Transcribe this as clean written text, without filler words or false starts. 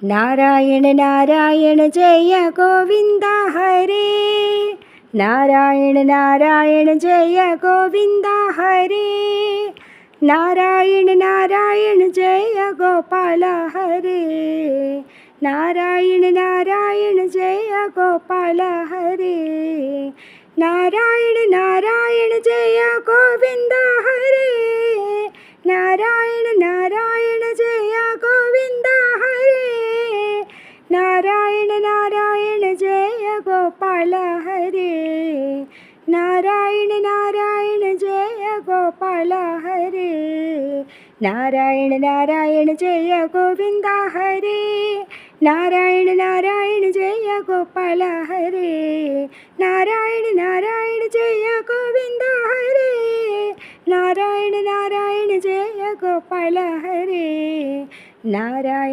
Narayan Narayan Jai Govind Hare. Narayan Narayan Jai Govind Hare. Narayan Narayan Jai Gopal Hare. Narayan Narayan Jai Gopal Hare. Narayan Narayan Jai Govind Hare. Narayan Narayan Jai Govind Hare. Narayan Narayan Jai Gopal Hare. Narayan Narayan Jai Gopal Hare. Narayan Narayan Jai Govind Hare. Narayan Narayan Jai Gopal Hare. Narayan Narayan Jai Govind Hare. Narayan Narayan Jai Gopal Hare. Narayan